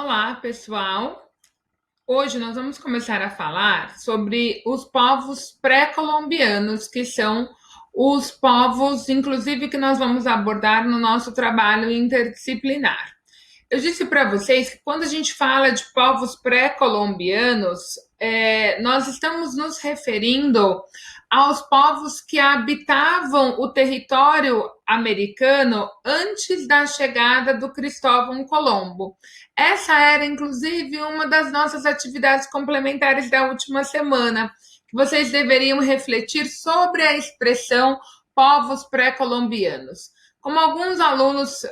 Olá, pessoal. Hoje nós vamos começar a falar sobre os povos pré-colombianos, que são os povos, inclusive, que nós vamos abordar no nosso trabalho interdisciplinar. Eu disse para vocês que quando a gente fala de povos pré-colombianos, nós estamos nos referindo aos povos que habitavam o território americano antes da chegada do Cristóvão Colombo. Essa era, inclusive, uma das nossas atividades complementares da última semana, que vocês deveriam refletir sobre a expressão povos pré-colombianos. Como alguns alunos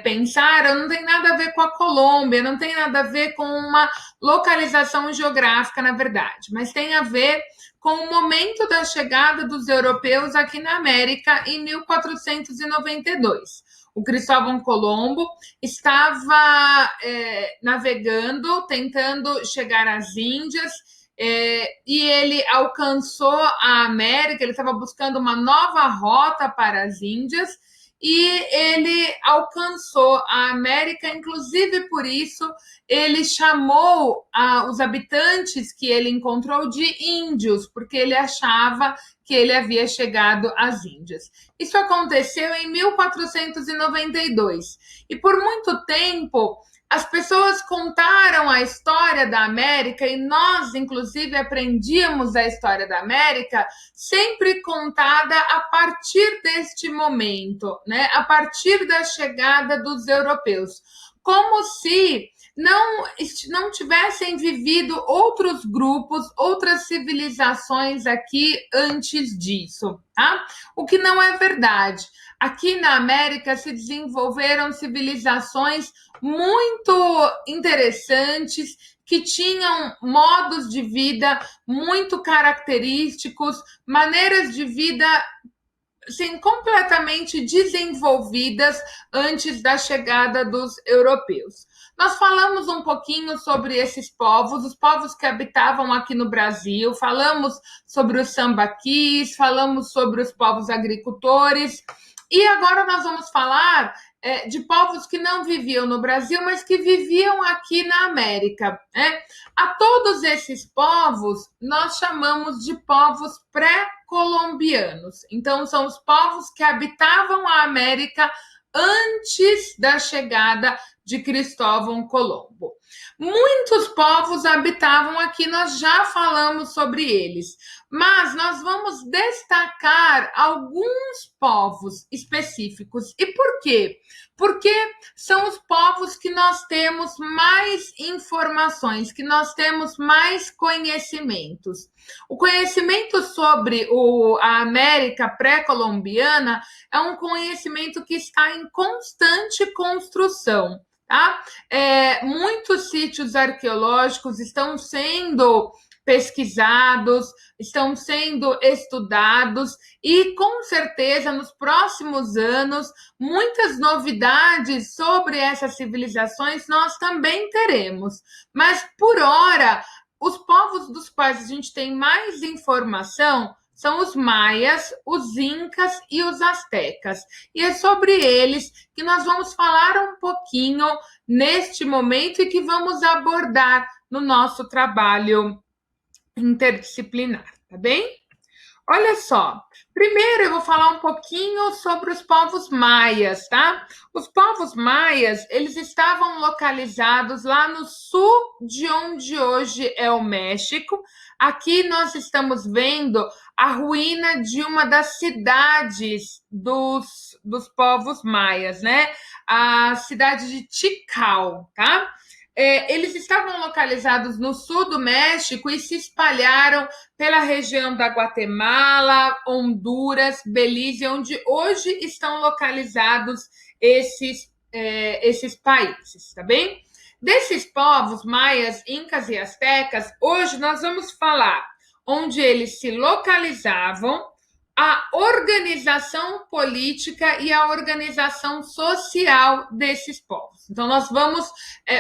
pensaram, não tem nada a ver com a Colômbia, não tem nada a ver com uma localização geográfica, na verdade, mas tem a ver com o momento da chegada dos europeus aqui na América em 1492. O Cristóvão Colombo estava navegando, tentando chegar às Índias, e ele alcançou a América, ele estava buscando uma nova rota para as Índias, e ele alcançou a América, inclusive por isso ele chamou os habitantes que ele encontrou de índios, porque ele achava que ele havia chegado às Índias. Isso aconteceu em 1492 e por muito tempo as pessoas contaram a história da América e nós, inclusive, aprendíamos a história da América sempre contada a partir deste momento, né? A partir da chegada dos europeus, como se não tivessem vivido outros grupos, outras civilizações aqui antes disso, tá? O que não é verdade. Aqui na América se desenvolveram civilizações muito interessantes que tinham modos de vida muito característicos, maneiras de vida assim, completamente desenvolvidas antes da chegada dos europeus. Nós falamos um pouquinho sobre esses povos, os povos que habitavam aqui no Brasil, falamos sobre os sambaquis, falamos sobre os povos agricultores, e agora nós vamos falar de povos que não viviam no Brasil, mas que viviam aqui na América, né? A todos esses povos nós chamamos de povos pré-colombianos. Então, são os povos que habitavam a América antes da chegada de Cristóvão Colombo. Muitos povos habitavam aqui, nós já falamos sobre eles, mas nós vamos destacar alguns povos específicos. E por quê? Porque são os povos que nós temos mais informações, que nós temos mais conhecimentos. O conhecimento sobre a América pré-colombiana é um conhecimento que está em constante construção. Tá? Muitos sítios arqueológicos estão sendo pesquisados, estão sendo estudados e, com certeza, nos próximos anos, muitas novidades sobre essas civilizações nós também teremos. Mas, por hora, os povos dos quais a gente tem mais informação são os maias, os incas e os astecas. E é sobre eles que nós vamos falar um pouquinho neste momento e que vamos abordar no nosso trabalho interdisciplinar, tá bem? Olha só, primeiro eu vou falar um pouquinho sobre os povos maias, tá? Os povos maias, eles estavam localizados lá no sul de onde hoje é o México. Aqui nós estamos vendo a ruína de uma das cidades dos povos maias, né? A cidade de Tikal, tá? Eles estavam localizados no sul do México e se espalharam pela região da Guatemala, Honduras, Belize, onde hoje estão localizados esses países, tá bem? Desses povos, maias, incas e astecas, hoje nós vamos falar onde eles se localizavam, a organização política e a organização social desses povos. Então, nós vamos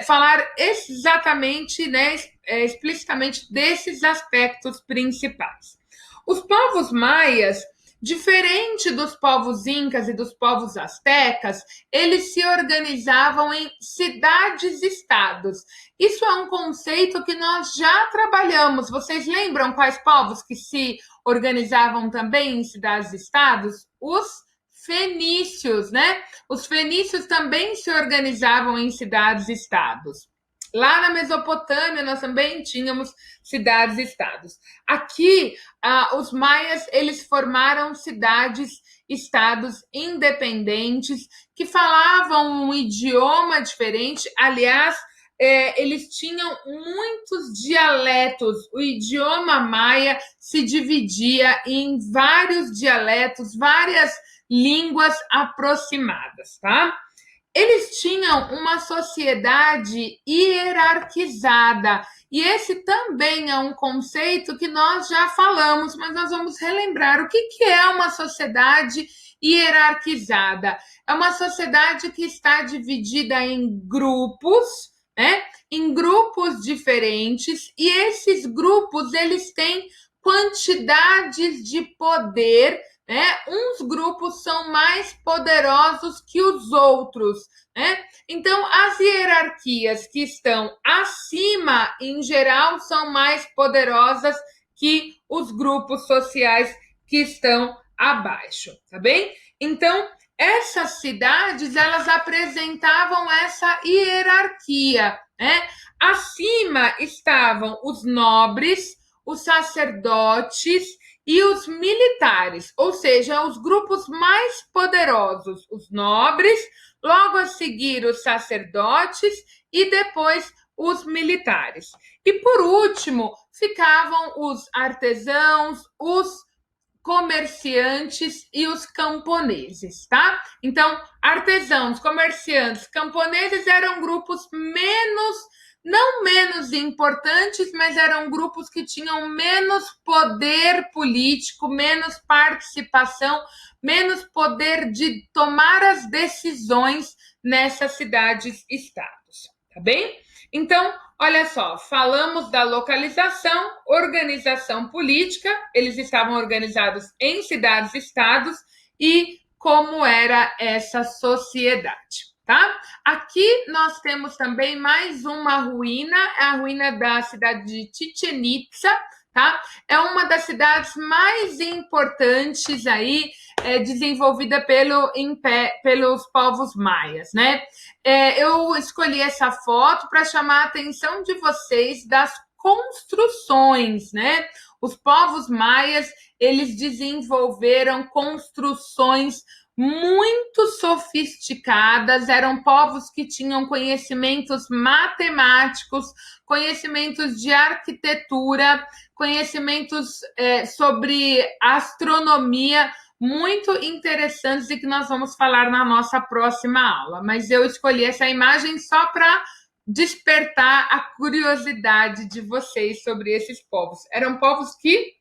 falar exatamente, né, explicitamente desses aspectos principais. Os povos maias, Diferente dos povos incas e dos povos astecas, eles se organizavam em cidades-estados. Isso é um conceito que nós já trabalhamos. Vocês lembram quais povos que se organizavam também em cidades-estados? Os fenícios, né? Os fenícios também se organizavam em cidades-estados. Lá na Mesopotâmia, nós também tínhamos cidades-estados. Aqui, os maias, eles formaram cidades-estados independentes que falavam um idioma diferente. Aliás, eles tinham muitos dialetos. O idioma maia se dividia em vários dialetos, várias línguas aproximadas, tá? Eles tinham uma sociedade hierarquizada. E esse também é um conceito que nós já falamos, mas nós vamos relembrar o que é uma sociedade hierarquizada. É uma sociedade que está dividida em grupos, né? Em grupos diferentes, e esses grupos eles têm quantidades de poder, né? Uns grupos são mais poderosos que os outros, né? Então, as hierarquias que estão acima, em geral, são mais poderosas que os grupos sociais que estão abaixo, tá bem? Então, essas cidades, elas apresentavam essa hierarquia, né? Acima estavam os nobres, os sacerdotes e os militares, ou seja, os grupos mais poderosos, os nobres, logo a seguir os sacerdotes e depois os militares. E por último, ficavam os artesãos, os comerciantes e os camponeses, tá? Então, artesãos, comerciantes, camponeses eram grupos não menos importantes, mas eram grupos que tinham menos poder político, menos participação, menos poder de tomar as decisões nessas cidades-estados, tá bem? Então, olha só, falamos da localização, organização política, eles estavam organizados em cidades-estados e como era essa sociedade, tá? Aqui nós temos também mais uma ruína, a ruína da cidade de Chichén Itzá, tá? É uma das cidades mais importantes aí, desenvolvida pelos povos maias, né? Eu escolhi essa foto para chamar a atenção de vocês das construções, né? Os povos maias, eles desenvolveram construções muito sofisticadas, eram povos que tinham conhecimentos matemáticos, conhecimentos de arquitetura, conhecimentos sobre astronomia, muito interessantes e que nós vamos falar na nossa próxima aula. Mas eu escolhi essa imagem só para despertar a curiosidade de vocês sobre esses povos. Eram povos que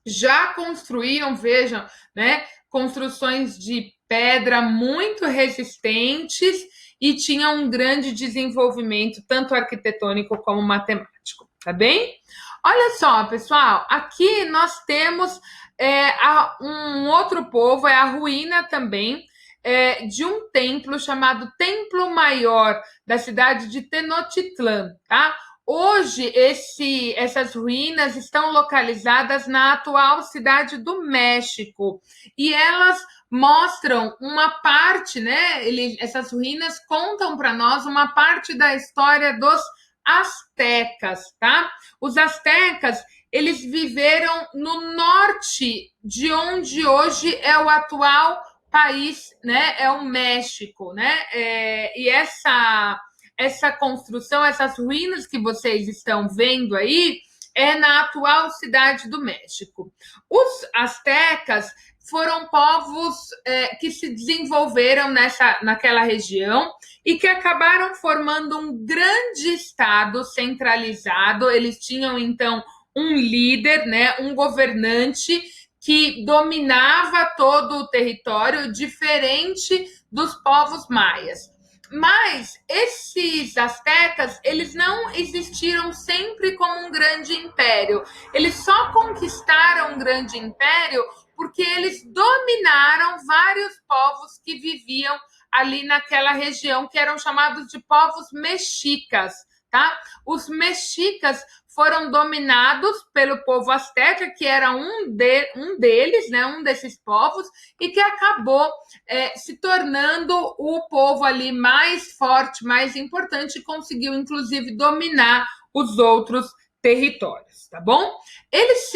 já construíam, vejam, né, construções de pedra muito resistentes e tinham um grande desenvolvimento, tanto arquitetônico como matemático, tá bem? Olha só, pessoal, aqui nós temos um outro povo, é a ruína também, de um templo chamado Templo Maior, da cidade de Tenochtitlán, tá? Hoje, essas ruínas estão localizadas na atual cidade do México e elas mostram uma parte, né? Essas ruínas contam para nós uma parte da história dos astecas, tá? Os astecas, eles viveram no norte de onde hoje é o atual país, né? É o México, né? E essa construção, essas ruínas que vocês estão vendo aí, é na atual cidade do México. Os astecas foram povos que se desenvolveram naquela região e que acabaram formando um grande estado centralizado. Eles tinham, então, um líder, né, um governante que dominava todo o território, diferente dos povos maias. Mas esses astecas, eles não existiram sempre como um grande império. Eles só conquistaram um grande império porque eles dominaram vários povos que viviam ali naquela região, que eram chamados de povos mexicas, tá? Os mexicas foram dominados pelo povo asteca, que era um deles, né, um desses povos, e que acabou se tornando o povo ali mais forte, mais importante, e conseguiu, inclusive, dominar os outros territórios, tá bom? Eles,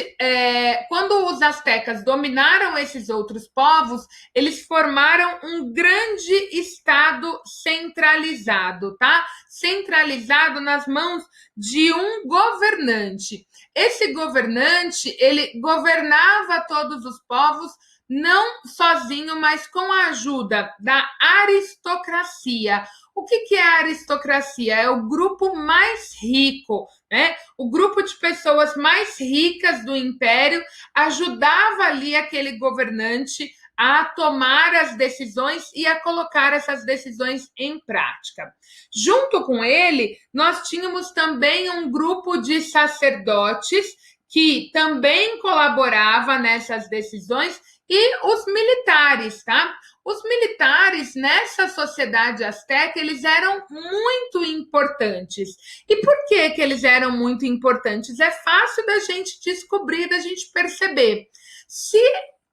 quando os astecas dominaram esses outros povos, eles formaram um grande estado centralizado, tá? Centralizado nas mãos de um governante. Esse governante, ele governava todos os povos não sozinho, mas com a ajuda da aristocracia. O que é a aristocracia? É o grupo mais rico, né? O grupo de pessoas mais ricas do império ajudava ali aquele governante a tomar as decisões e a colocar essas decisões em prática. Junto com ele, nós tínhamos também um grupo de sacerdotes que também colaborava nessas decisões e os militares, tá? Os militares nessa sociedade asteca, eles eram muito importantes. E por que eles eram muito importantes? É fácil da gente descobrir, da gente perceber. Se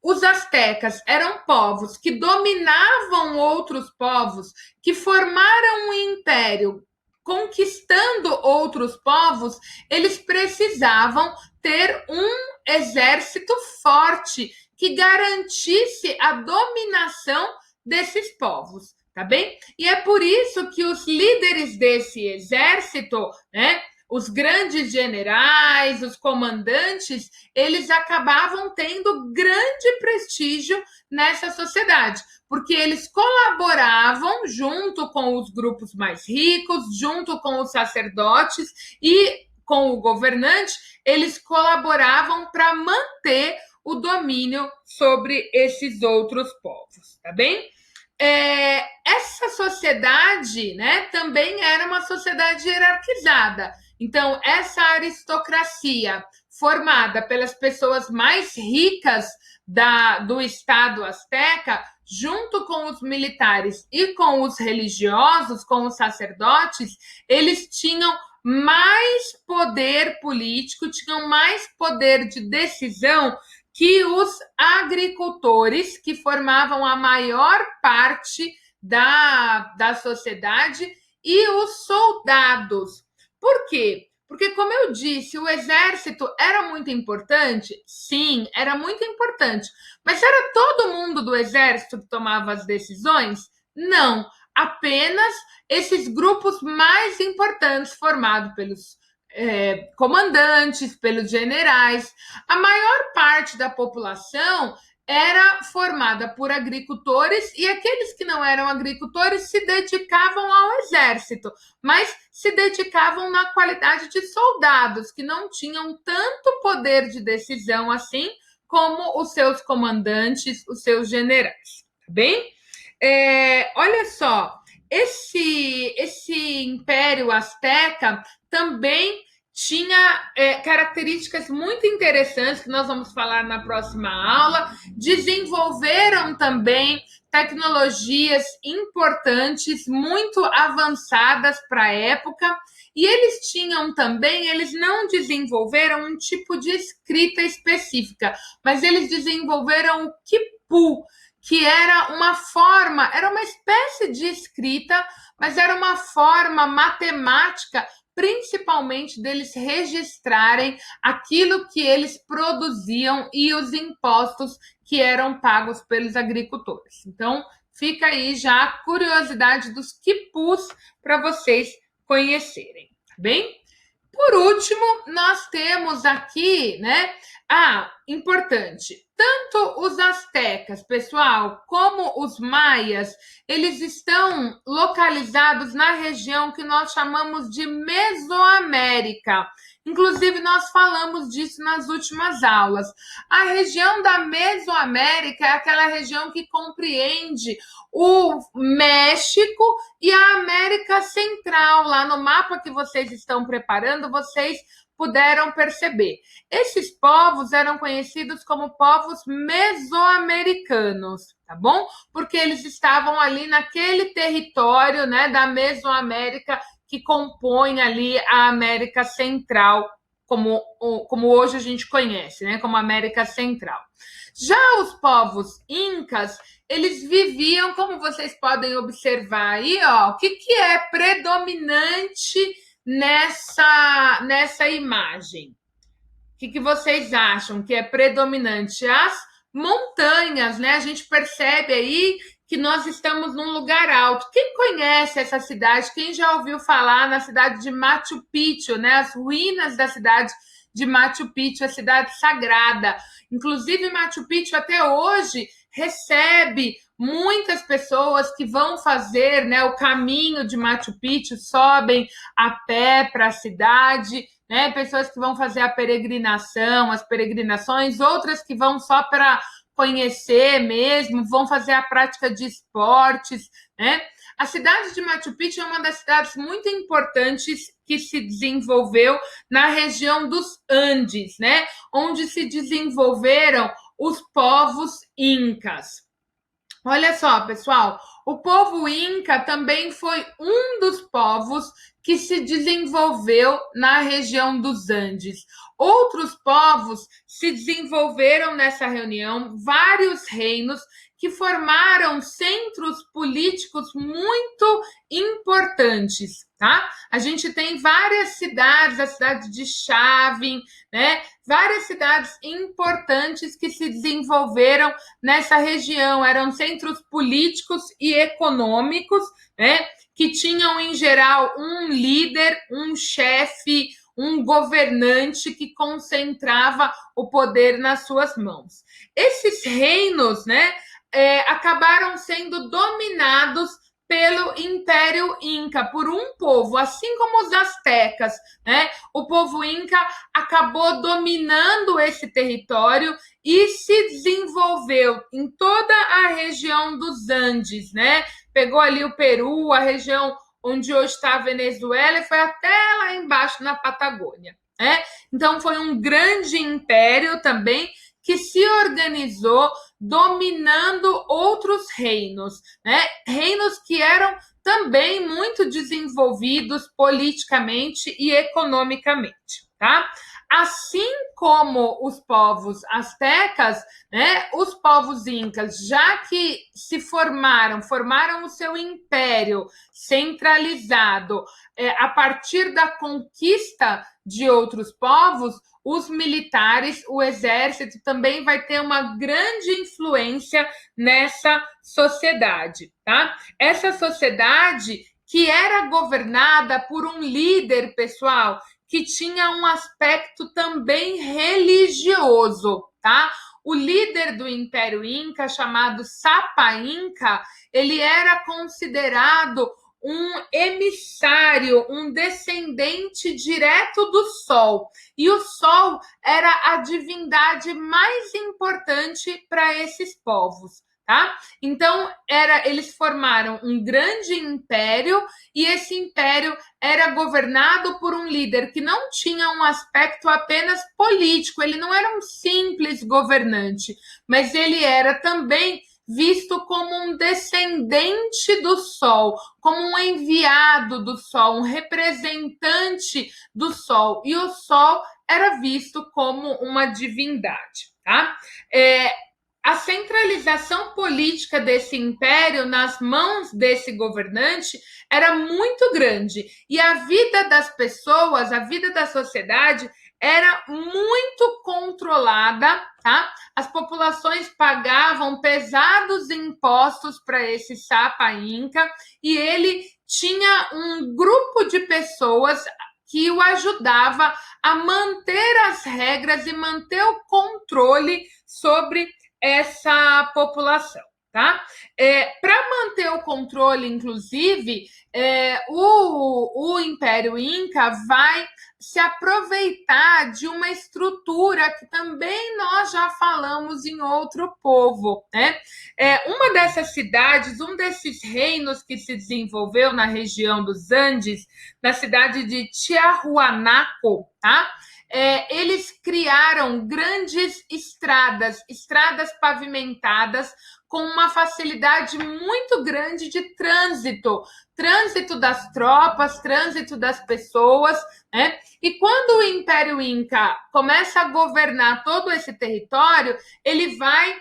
os astecas eram povos que dominavam outros povos, que formaram um império conquistando outros povos, eles precisavam ter um exército forte que garantisse a dominação desses povos, tá bem? E é por isso que os líderes desse exército, né, os grandes generais, os comandantes, eles acabavam tendo grande prestígio nessa sociedade, porque eles colaboravam junto com os grupos mais ricos, junto com os sacerdotes e com o governante, eles colaboravam para manter o domínio sobre esses outros povos, tá bem? Essa sociedade, né, também era uma sociedade hierarquizada. Então, essa aristocracia formada pelas pessoas mais ricas do estado asteca, junto com os militares e com os religiosos, com os sacerdotes, eles tinham mais poder político, tinham mais poder de decisão que os agricultores, que formavam a maior parte da sociedade, e os soldados. Por quê? Porque, como eu disse, o exército era muito importante? Sim, era muito importante. Mas era todo mundo do exército que tomava as decisões? Não. Apenas esses grupos mais importantes, formados pelos comandantes, pelos generais. A maior parte da população era formada por agricultores, e aqueles que não eram agricultores se dedicavam ao exército, mas se dedicavam na qualidade de soldados, que não tinham tanto poder de decisão assim como os seus comandantes, os seus generais. Tá bem? Olha só, esse império asteca também tinha características muito interessantes que nós vamos falar na próxima aula. Desenvolveram também tecnologias importantes, muito avançadas para a época, e eles não desenvolveram um tipo de escrita específica, mas eles desenvolveram o quipu, que era uma espécie de escrita, mas era uma forma matemática, principalmente deles registrarem aquilo que eles produziam e os impostos que eram pagos pelos agricultores. Então, fica aí já a curiosidade dos quipus para vocês conhecerem, tá bem? Por último, nós temos aqui, né, importante, tanto os astecas, pessoal, como os maias, eles estão localizados na região que nós chamamos de Mesoamérica. Inclusive, nós falamos disso nas últimas aulas. A região da Mesoamérica é aquela região que compreende o México e a América Central. Lá no mapa que vocês estão preparando, vocês puderam perceber. Esses povos eram conhecidos como povos mesoamericanos, tá bom? Porque eles estavam ali naquele território, né, da Mesoamérica que compõe ali a América Central, como hoje a gente conhece, né, como América Central. Já os povos incas, eles viviam, como vocês podem observar aí, ó, o que é predominante nessa imagem? O que vocês acham que é predominante? As montanhas, né? A gente percebe aí que nós estamos num lugar alto. Quem conhece essa cidade? Quem já ouviu falar na cidade de Machu Picchu, né? As ruínas da cidade de Machu Picchu, a cidade sagrada. Inclusive, Machu Picchu até hoje recebe muitas pessoas que vão fazer, né, o caminho de Machu Picchu, sobem a pé para a cidade, né? Pessoas que vão fazer a peregrinação, as peregrinações, outras que vão só para conhecer mesmo, vão fazer a prática de esportes, né? A cidade de Machu Picchu é uma das cidades muito importantes que se desenvolveu na região dos Andes, né? Onde se desenvolveram os povos incas. Olha só, pessoal, o povo Inca também foi um dos povos que se desenvolveu na região dos Andes. Outros povos se desenvolveram nessa reunião, vários reinos que formaram centros políticos muito importantes, tá? A gente tem várias cidades, a cidade de Chavin, né? Várias cidades importantes que se desenvolveram nessa região, eram centros políticos e econômicos, né? Que tinham, em geral, um líder, um chefe, um governante que concentrava o poder nas suas mãos. Esses reinos, né, acabaram sendo dominados pelo Império Inca, por um povo, assim como os astecas, né? O povo Inca acabou dominando esse território e se desenvolveu em toda a região dos Andes, né? Pegou ali o Peru, a região onde hoje está a Venezuela, e foi até lá embaixo na Patagônia, né? Então foi um grande império também que se organizou dominando outros reinos, né? Reinos que eram também muito desenvolvidos politicamente e economicamente, tá? Assim como os povos astecas, né, os povos incas, já que se formaram o seu império centralizado a partir da conquista de outros povos, os militares, o exército também vai ter uma grande influência nessa sociedade, tá? Essa sociedade que era governada por um líder, pessoal, que tinha um aspecto também religioso, tá? O líder do Império Inca, chamado Sapa Inca, ele era considerado um emissário, um descendente direto do Sol. E o Sol era a divindade mais importante para esses povos, tá? Então, eles formaram um grande império e esse império era governado por um líder que não tinha um aspecto apenas político, ele não era um simples governante, mas ele era também visto como um descendente do Sol, como um enviado do Sol, um representante do Sol. E o Sol era visto como uma divindade, tá? A centralização política desse império nas mãos desse governante era muito grande. E a vida das pessoas, a vida da sociedade era muito controlada, tá? As populações pagavam pesados impostos para esse Sapa Inca e ele tinha um grupo de pessoas que o ajudava a manter as regras e manter o controle sobre essa população. Tá? Para manter o controle, inclusive, o Império Inca vai se aproveitar de uma estrutura que também nós já falamos em outro povo, né? Uma dessas cidades, um desses reinos que se desenvolveu na região dos Andes, na cidade de Tiahuanaco, tá? Eles criaram grandes estradas pavimentadas com uma facilidade muito grande de trânsito das tropas, trânsito das pessoas, né? E quando o Império Inca começa a governar todo esse território, ele vai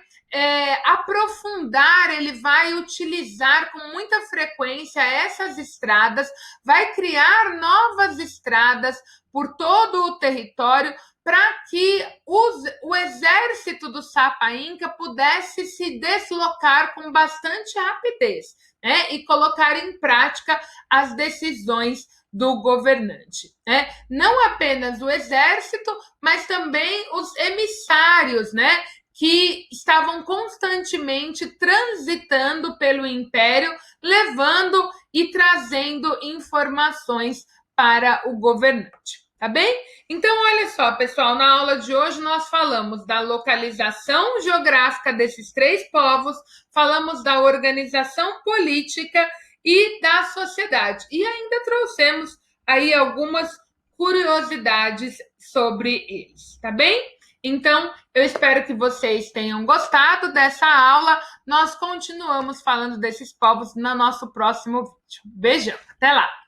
aprofundar, ele vai utilizar com muita frequência essas estradas, vai criar novas estradas por todo o território para que o exército do Sapa Inca pudesse se deslocar com bastante rapidez, né? E colocar em prática as decisões do governante, né? Não apenas o exército, mas também os emissários, né? Que estavam constantemente transitando pelo império, levando e trazendo informações para o governante. Tá bem? Então, olha só, pessoal, na aula de hoje nós falamos da localização geográfica desses três povos, falamos da organização política e da sociedade. E ainda trouxemos aí algumas curiosidades sobre eles, tá bem? Então, eu espero que vocês tenham gostado dessa aula. Nós continuamos falando desses povos no nosso próximo vídeo. Beijão, até lá!